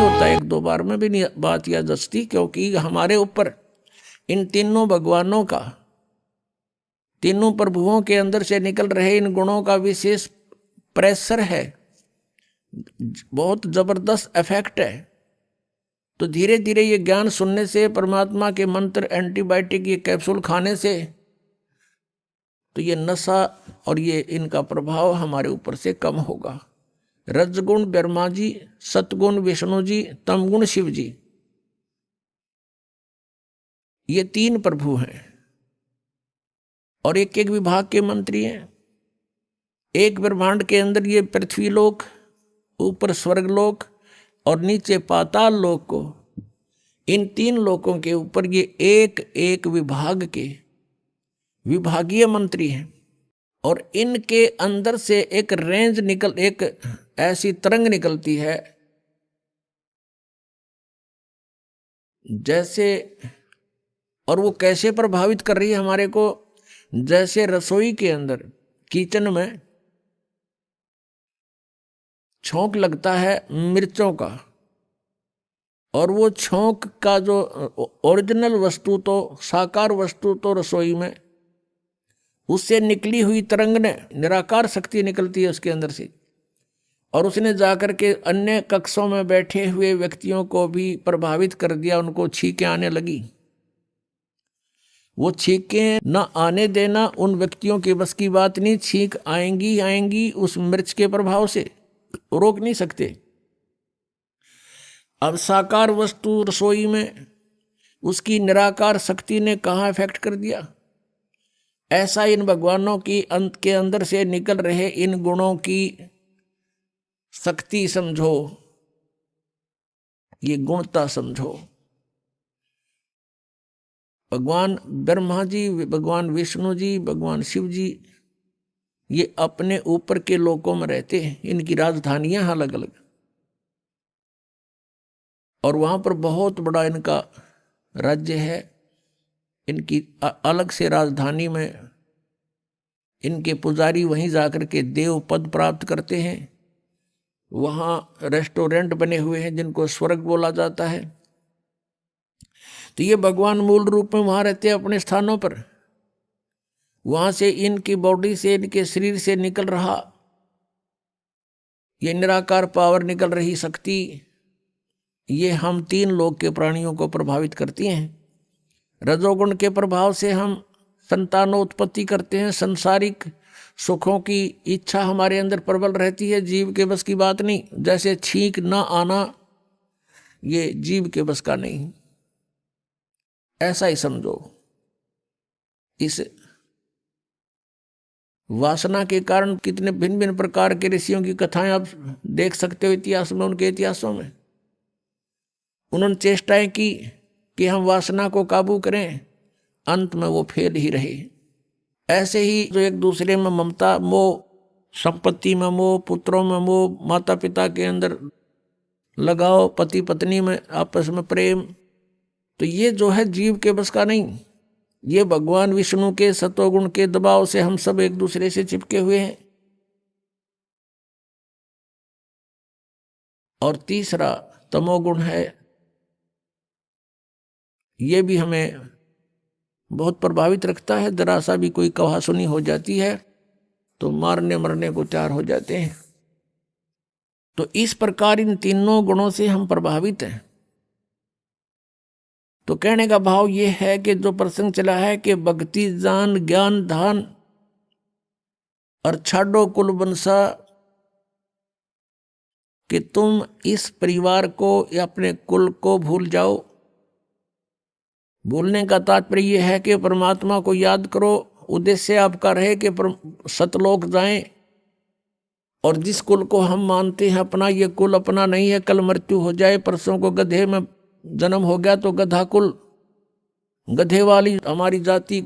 नहीं होता, एक दो बार में भी नहीं बात याद दसती, क्योंकि हमारे ऊपर इन तीनों भगवानों का, तीनों प्रभुओं के अंदर से निकल रहे इन गुणों का विशेष प्रेशर है, बहुत जबरदस्त इफेक्ट है। तो धीरे धीरे ये ज्ञान सुनने से, परमात्मा के मंत्र, एंटीबायोटिक, ये कैप्सूल खाने से, तो ये नशा और ये इनका प्रभाव हमारे ऊपर से कम होगा। रजगुण ब्रह्मा जी, सतगुण विष्णु जी, तमगुण शिव जी, ये तीन प्रभु हैं और एक एक विभाग के मंत्री हैं। एक ब्रह्मांड के अंदर ये पृथ्वी लोक, ऊपर स्वर्ग लोक और नीचे पाताल लोक को, इन तीन लोकों के ऊपर ये एक एक विभाग के विभागीय मंत्री हैं। और इनके अंदर से एक रेंज निकल, एक ऐसी तरंग निकलती है जैसे, और वो कैसे प्रभावित कर रही है हमारे को, जैसे रसोई के अंदर, किचन में छोंक लगता है मिर्चों का, और वो छोंक का जो ओरिजिनल वस्तु, तो साकार वस्तु तो रसोई में, उससे निकली हुई तरंग ने, निराकार शक्ति निकलती है उसके अंदर से, और उसने जाकर के अन्य कक्षों में बैठे हुए व्यक्तियों को भी प्रभावित कर दिया, उनको छींकें आने लगी। वो छींकें न आने देना उन व्यक्तियों के बस की बात नहीं, छींक आएंगी आएंगी उस मिर्च के प्रभाव से, रोक नहीं सकते। अब साकार वस्तु रसोई में, उसकी निराकार शक्ति ने कहाँ इफेक्ट कर दिया। ऐसा इन भगवानों की अंत के अंदर से निकल रहे इन गुणों की शक्ति समझो, ये गुणता समझो। भगवान ब्रह्मा जी, भगवान विष्णु जी, भगवान शिव जी, ये अपने ऊपर के लोकों में रहते हैं, इनकी राजधानियां अलग अलग, और वहां पर बहुत बड़ा इनका राज्य है। इनकी अलग से राजधानी में इनके पुजारी वहीं जाकर के देव पद प्राप्त करते हैं। वहाँ रेस्टोरेंट बने हुए हैं जिनको स्वर्ग बोला जाता है। तो ये भगवान मूल रूप में वहाँ रहते हैं अपने स्थानों पर। वहाँ से इनकी बॉडी से, इनके शरीर से निकल रहा ये निराकार पावर, निकल रही शक्ति, ये हम तीन लोक के प्राणियों को प्रभावित करती हैं। रजोगुण के प्रभाव से हम संतानोत्पत्ति करते हैं, संसारिक सुखों की इच्छा हमारे अंदर प्रबल रहती है, जीव के बस की बात नहीं। जैसे छींक ना आना, ये जीव के बस का नहीं, ऐसा ही समझो। इस वासना के कारण कितने भिन्न भिन्न प्रकार के ऋषियों की कथाएं आप देख सकते हो इतिहास में, उनके इतिहासों में। उन्होंने चेष्टाएं की कि हम वासना को काबू करें, अंत में वो फेल ही रहे। ऐसे ही जो एक दूसरे में ममता, मोह, संपत्ति में मोह, पुत्रों में मोह, माता पिता के अंदर लगाओ, पति पत्नी में आपस में प्रेम, तो ये जो है जीव के बस का नहीं। ये भगवान विष्णु के सतोगुण के दबाव से हम सब एक दूसरे से चिपके हुए हैं। और तीसरा तमोगुण है, ये भी हमें बहुत प्रभावित रखता है। जरा सा भी कोई कहा सुनी हो जाती है तो मारने मरने को तैयार हो जाते हैं। तो इस प्रकार इन तीनों गुणों से हम प्रभावित हैं। तो कहने का भाव ये है कि जो प्रसंग चला है कि भक्ति जान ज्ञान धान और छाड़ो कुल बंसा, कि तुम इस परिवार को या अपने कुल को भूल जाओ। भूलने का तात्पर्य यह है कि परमात्मा को याद करो। उद्देश्य आपका रहे कि सतलोक जाएं, और जिस कुल को हम मानते हैं अपना, ये कुल अपना नहीं है। कल मृत्यु हो जाए, परसों को गधे में जन्म हो गया तो गधा कुल, गधे वाली हमारी जाति